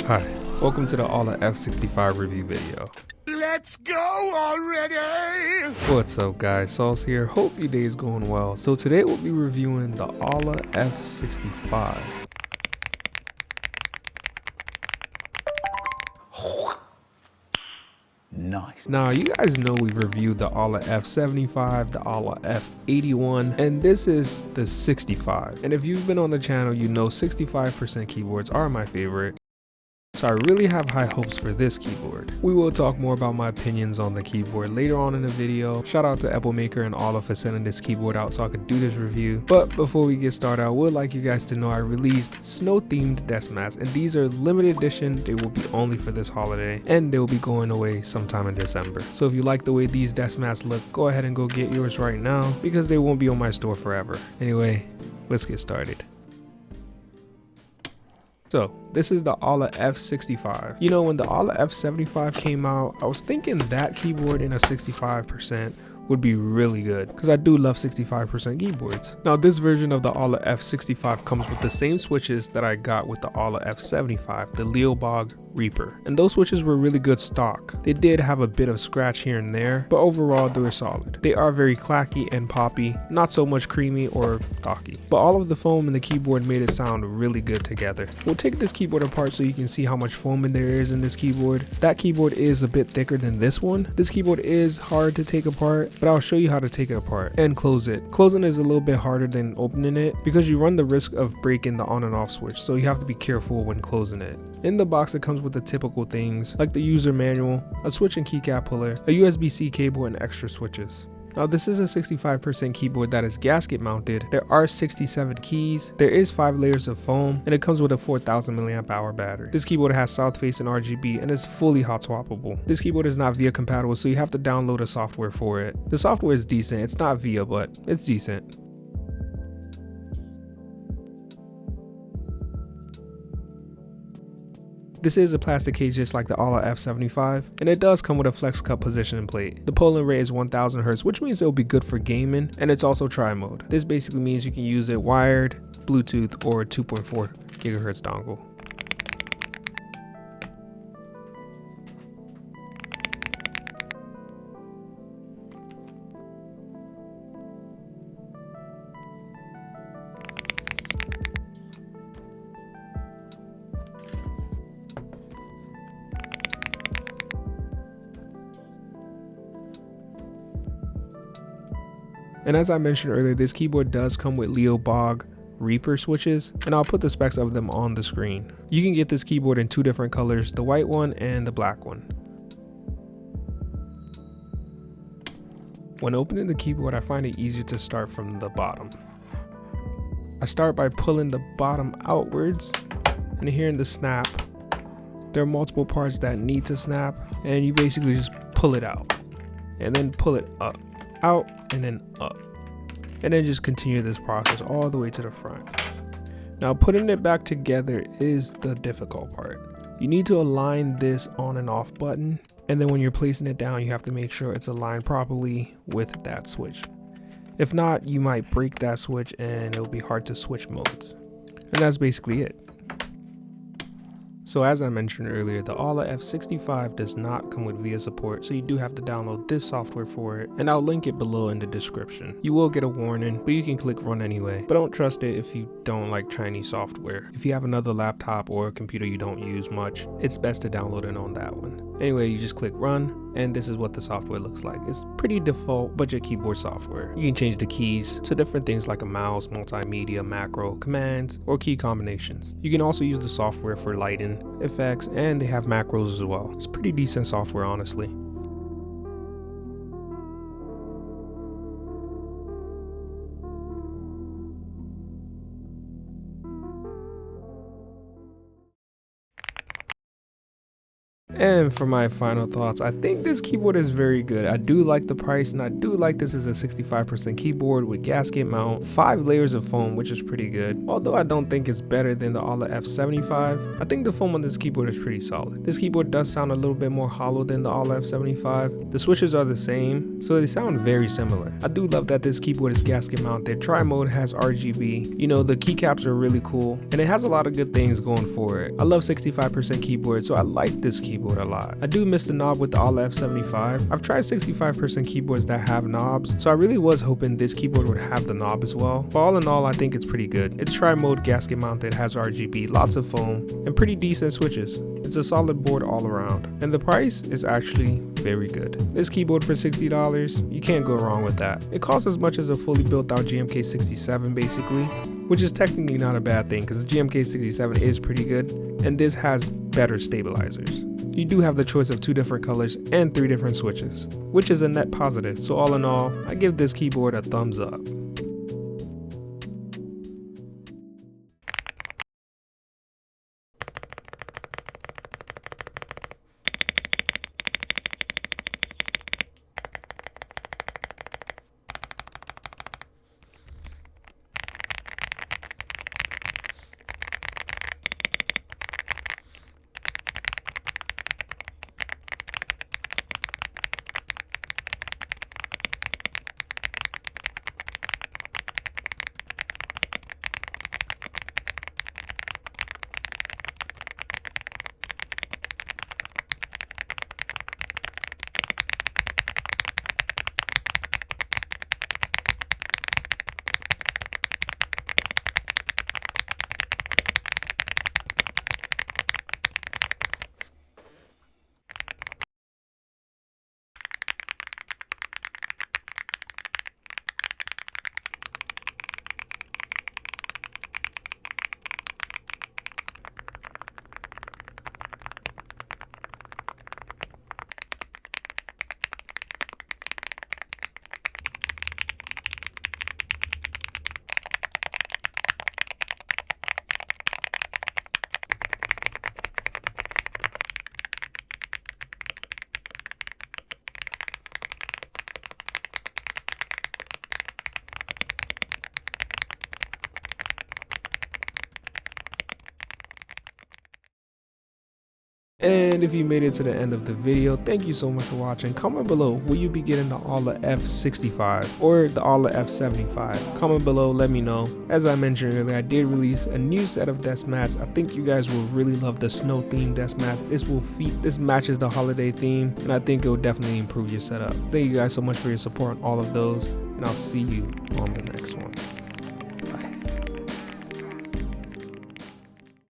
Hi, welcome to the Aula F65 review video. Let's go already! What's up guys, Sauce here, hope your day is going well. So today we'll be reviewing the Aula F65. Nice. Now you guys know we've reviewed the Aula F75, the Aula F81, and this is the 65. And if you've been on the channel, you know 65% keyboards are my favorite. So I really have high hopes for this keyboard. We will talk more about my opinions on the keyboard later on in the video. Shout out to Applemaker and Aula for sending this keyboard out so I could do this review. But before we get started, I would like you guys to know I released snow themed desk mats, and these are limited edition. They will be only for this holiday and they will be going away sometime in December. So if you like the way these desk mats look, go ahead and go get yours right now because they won't be on my store forever. Anyway, let's get started. So this is the Aula F65. You know, when the Aula F75 came out, I was thinking that keyboard in a 65% would be really good because I do love 65% keyboards. Now this version of the Aula F65 comes with the same switches that I got with the Aula F75, the Leobog Reaper, and those switches were really good stock. They did have a bit of scratch here and there, but overall they were solid. They are very clacky and poppy, not so much creamy or talky, but all of the foam in the keyboard made it sound really good together. We'll take this keyboard apart so you can see how much foam in there is in this keyboard. That keyboard is a bit thicker than this one. This keyboard is hard to take apart, but I'll show you how to take it apart and close it. Closing is a little bit harder than opening it because you run the risk of breaking the on and off switch, so you have to be careful when closing it. In the box it comes with the typical things like the user manual, a switch and keycap puller, a USB-C cable, and extra switches. Now this is a 65% keyboard that is gasket mounted. There are 67 keys, there is 5 layers of foam, and it comes with a 4000 mAh battery. This keyboard has south facing RGB and is fully hot swappable. This keyboard is not VIA compatible, so you have to download a software for it. The software is decent, it's not VIA, but it's decent. This is a plastic case just like the Aula F75, and it does come with a flex cup positioning plate. The polling rate is 1000 Hz, which means it'll be good for gaming, and it's also tri-mode. This basically means you can use it wired, Bluetooth, or 2.4 GHz dongle. And as I mentioned earlier, this keyboard does come with Leobog Reaper switches, and I'll put the specs of them on the screen. You can get this keyboard in 2 different colors, the white one and the black one. When opening the keyboard, I find it easier to start from the bottom. I start by pulling the bottom outwards, and hearing the snap. There are multiple parts that need to snap, and you basically just pull it out, and then pull it up, out, and then up, and then just continue this process all the way to the front. Now putting it back together is the difficult part. You need to align this on and off button, and then when you're placing it down you have to make sure it's aligned properly with that switch. If not, you might break that switch and it'll be hard to switch modes. And that's basically it. So as I mentioned earlier, the Aula F65 does not come with VIA support, so you do have to download this software for it, and I'll link it below in the description. You will get a warning, but you can click run anyway, but don't trust it if you don't like Chinese software. If you have another laptop or a computer you don't use much, it's best to download it on that one. Anyway, you just click run, and this is what the software looks like. It's pretty default budget keyboard software. You can change the keys to different things like a mouse, multimedia, macro, commands, or key combinations. You can also use the software for lighting, effects, and they have macros as well. It's pretty decent software, honestly. And for my final thoughts, I think this keyboard is very good. I do like the price, and I do like this is a 65% keyboard with gasket mount, 5 layers of foam, which is pretty good. Although I don't think it's better than the Aula F65, I think the foam on this keyboard is pretty solid. This keyboard does sound a little bit more hollow than the Aula F75. The switches are the same, so they sound very similar. I do love that this keyboard is gasket mounted. Tri-mode has RGB. You know, the keycaps are really cool, and it has a lot of good things going for it. I love 65% keyboard, so I like this keyboard a lot. I do miss the knob with the Aula F75. I've tried 65% keyboards that have knobs, so I really was hoping this keyboard would have the knob as well. But all in all, I think it's pretty good. It's tri-mode, gasket mounted, has RGB, lots of foam, and pretty decent switches. It's a solid board all around, and the price is actually very good. This keyboard for $60, you can't go wrong with that. It costs as much as a fully built out GMK 67 basically, which is technically not a bad thing because the GMK 67 is pretty good, and this has better stabilizers. You do have the choice of 2 different colors and 3 different switches, which is a net positive. So all in all, I give this keyboard a thumbs up. And if you made it to the end of the video, thank you so much for watching. Comment below, will you be getting the Aula F65 or the Aula F75? Comment below, let me know. As I mentioned earlier, I did release a new set of desk mats. I think you guys will really love the snow themed desk mats. This matches the holiday theme, and I think it will definitely improve your setup. Thank you guys so much for your support on all of those, and I'll see you on the next one.